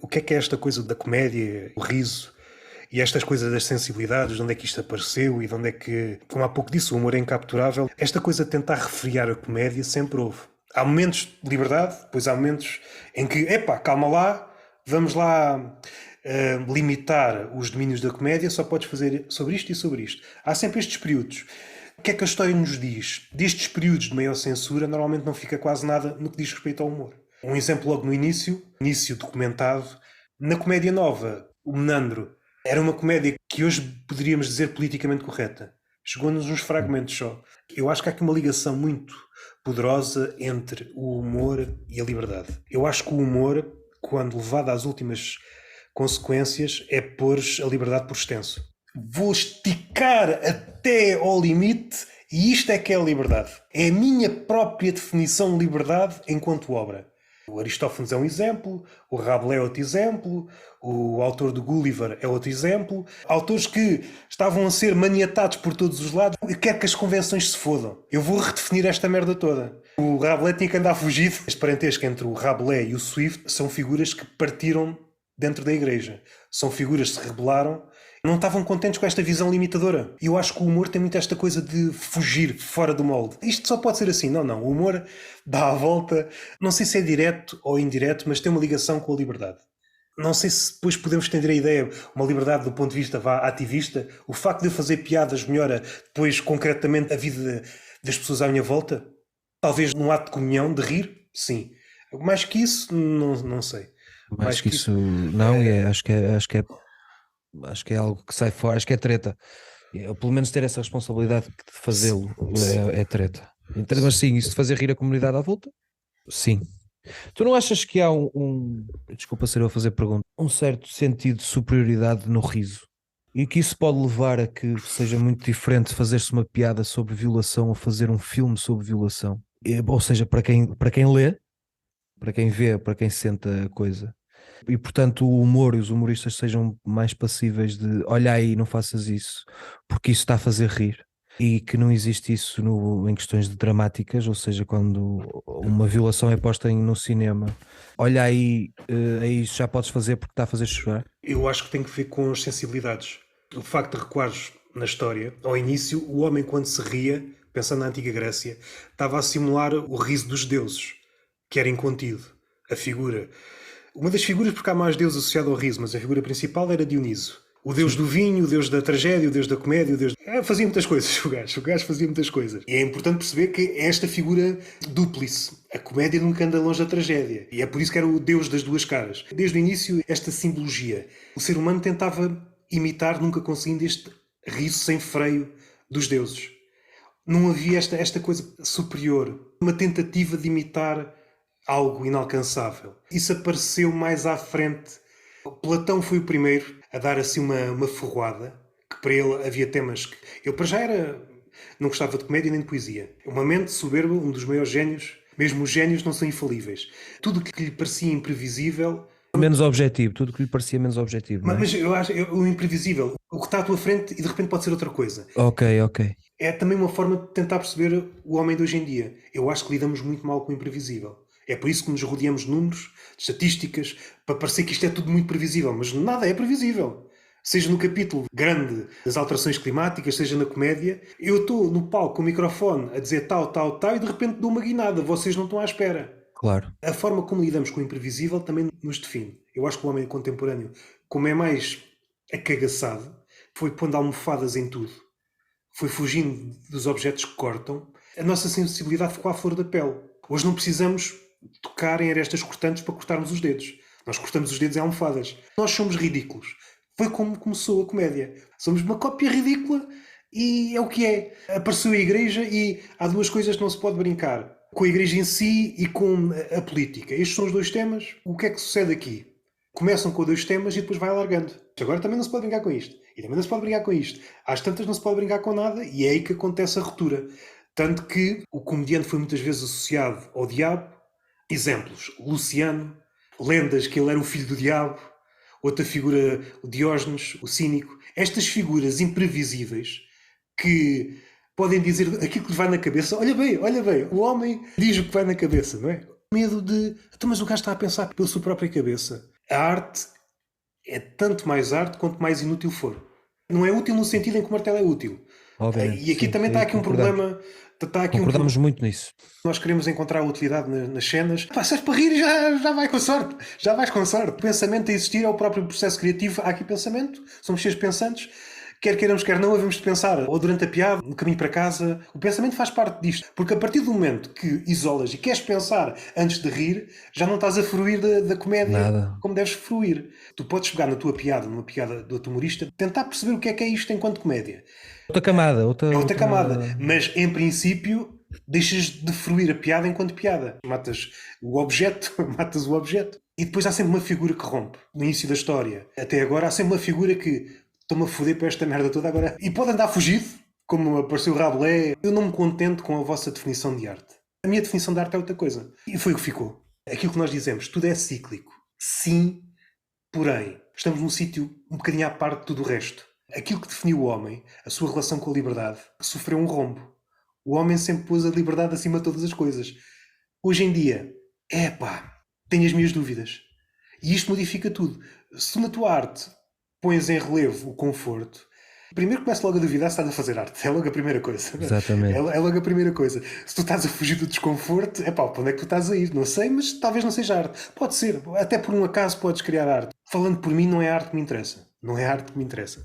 que é esta coisa da comédia, o riso e estas coisas das sensibilidades, de onde é que isto apareceu e de onde é que, como há pouco disse, o humor é incapturável. Esta coisa de tentar refriar a comédia sempre houve. Há momentos de liberdade, depois há momentos em que, calma lá, vamos lá limitar os domínios da comédia, só podes fazer sobre isto e sobre isto. Há sempre estes períodos. O que é que a história nos diz? Destes períodos de maior censura, normalmente não fica quase nada no que diz respeito ao humor. Um exemplo logo no início documentado, na comédia nova, o Menandro, era uma comédia que hoje poderíamos dizer politicamente correta. Chegou-nos uns fragmentos só. Eu acho que há aqui uma ligação muito poderosa entre o humor e a liberdade. Eu acho que o humor, quando levado às últimas consequências, é pôr a liberdade por extenso. Vou esticar até ao limite e isto é que é a liberdade. É a minha própria definição de liberdade enquanto obra. O Aristófanes é um exemplo, o Rabelais é outro exemplo, o autor do Gulliver é outro exemplo. Autores que estavam a ser maniatados por todos os lados. Eu quero que as convenções se fodam. Eu vou redefinir esta merda toda. O Rabelais tinha que andar fugido. Este parentesco entre o Rabelais e o Swift são figuras que partiram dentro da igreja. São figuras que se rebelaram, não estavam contentes com esta visão limitadora. E eu acho que o humor tem muito esta coisa de fugir fora do molde. Isto só pode ser assim. Não. O humor dá a volta. Não sei se é direto ou indireto, mas tem uma ligação com a liberdade. Não sei se depois podemos estender a ideia, uma liberdade do ponto de vista ativista. O facto de eu fazer piadas melhora depois concretamente a vida das pessoas à minha volta? Talvez num ato de comunhão, de rir? Sim. Mais que isso, não sei. Mais que isso, não, acho que é algo que sai fora, acho que é treta. Eu, pelo menos ter essa responsabilidade de fazê-lo é treta. Mas sim, isso de fazer rir a comunidade à volta, sim. Tu não achas que há desculpa ser eu a fazer pergunta, um certo sentido de superioridade no riso? E que isso pode levar a que seja muito diferente fazer-se uma piada sobre violação ou fazer um filme sobre violação? Ou seja, para quem lê, para quem vê, para quem sente a coisa. E portanto o humor e os humoristas sejam mais passíveis de olha aí, não faças isso, porque isso está a fazer rir. E que não existe isso em questões de dramáticas, ou seja, quando uma violação é posta no cinema, olha aí, aí já podes fazer porque está a fazer chorar. Eu acho que tem que ver com as sensibilidades. O facto de recuares na história, ao início, o homem quando se ria, pensando na antiga Grécia, estava a simular o riso dos deuses, que era incontido. A figura... Uma das figuras, porque há mais deuses associados ao riso, mas a figura principal era Dioniso. O deus do vinho, o deus da tragédia, o deus da comédia, o deus... fazia muitas coisas, o gajo fazia muitas coisas. E é importante perceber que é esta figura dúplice. A comédia nunca anda longe da tragédia. E é por isso que era o deus das duas caras. Desde o início, esta simbologia. O ser humano tentava imitar, nunca conseguindo, este riso sem freio dos deuses. Não havia esta coisa superior. Uma tentativa de imitar algo inalcançável. Isso apareceu mais à frente. Platão foi o primeiro a dar assim uma ferroada, que para ele havia temas que... Ele para já não gostava de comédia nem de poesia. Uma mente soberba, um dos maiores génios. Mesmo os génios não são infalíveis. Tudo o que lhe parecia imprevisível... Menos objetivo, tudo que lhe parecia menos objetivo. Mas eu acho o imprevisível, o que está à tua frente e de repente pode ser outra coisa. Ok. É também uma forma de tentar perceber o homem de hoje em dia. Eu acho que lidamos muito mal com o imprevisível. É por isso que nos rodeamos de números, de estatísticas, para parecer que isto é tudo muito previsível. Mas nada é previsível. Seja no capítulo grande das alterações climáticas, seja na comédia. Eu estou no palco com o microfone a dizer tal, e de repente dou uma guinada. Vocês não estão à espera. Claro. A forma como lidamos com o imprevisível também nos define. Eu acho que o homem contemporâneo, como é mais acagaçado, foi pondo almofadas em tudo. Foi fugindo dos objetos que cortam. A nossa sensibilidade ficou à flor da pele. Hoje não precisamos tocar em arestas cortantes para cortarmos os dedos. Nós cortamos os dedos em almofadas. Nós somos ridículos. Foi como começou a comédia. Somos uma cópia ridícula e é o que é. Apareceu a igreja e há duas coisas que não se pode brincar. Com a igreja em si e com a política. Estes são os dois temas. O que é que sucede aqui? Começam com dois temas e depois vai alargando. Agora também não se pode brincar com isto. E também não se pode brincar com isto. Às tantas não se pode brincar com nada e é aí que acontece a ruptura. Tanto que o comediante foi muitas vezes associado ao diabo. Exemplos. Luciano. Lendas que ele era o filho do diabo. Outra figura, o Diógenes, o cínico. Estas figuras imprevisíveis que podem dizer aquilo que lhe vai na cabeça. Olha bem, o homem diz o que vai na cabeça, não é? Medo de... Então, mas o gajo está a pensar pela sua própria cabeça. A arte é tanto mais arte quanto mais inútil for. Não é útil no sentido em que o martelo é útil. Obviamente, E aqui sim, também está aí aqui um concordamos. problema. Está aqui Concordamos muito nisso. nós queremos encontrar utilidade nas cenas. Pá, se és para rir, já vai com sorte. Já vais com sorte. O pensamento a existir é o próprio processo criativo. Há aqui pensamento, somos seres pensantes. Quer queiramos, quer não, havemos de pensar, ou durante a piada, no caminho para casa. O pensamento faz parte disto. Porque a partir do momento que isolas e queres pensar antes de rir, já não estás a fruir da comédia Nada. como deves fruir. Tu podes pegar na tua piada, numa piada do outro humorista, tentar perceber o que é isto enquanto comédia. Outra camada, É outra camada. Mas, em princípio, deixas de fruir a piada enquanto piada. Matas o objeto, matas o objeto. E depois há sempre uma figura que rompe. No início da história, até agora, há sempre uma figura que estou-me a foder para esta merda toda agora. E pode andar fugido, como apareceu o Rabelais. Eu não me contento com a vossa definição de arte. A minha definição de arte é outra coisa. E foi o que ficou. Aquilo que nós dizemos, tudo é cíclico. Sim, porém, estamos num sítio um bocadinho à parte de tudo o resto. Aquilo que definiu o homem, a sua relação com a liberdade, sofreu um rombo. O homem sempre pôs a liberdade acima de todas as coisas. Hoje em dia, tenho as minhas dúvidas. E isto modifica tudo. Se tu na tua arte pões em relevo o conforto, primeiro começa logo a duvidar se estás a fazer arte. É logo a primeira coisa. Exatamente. É logo a primeira coisa. Se tu estás a fugir do desconforto, para onde é que tu estás a ir? Não sei, mas talvez não seja arte. Pode ser. Até por um acaso podes criar arte. Falando por mim, não é arte que me interessa. Não é arte que me interessa.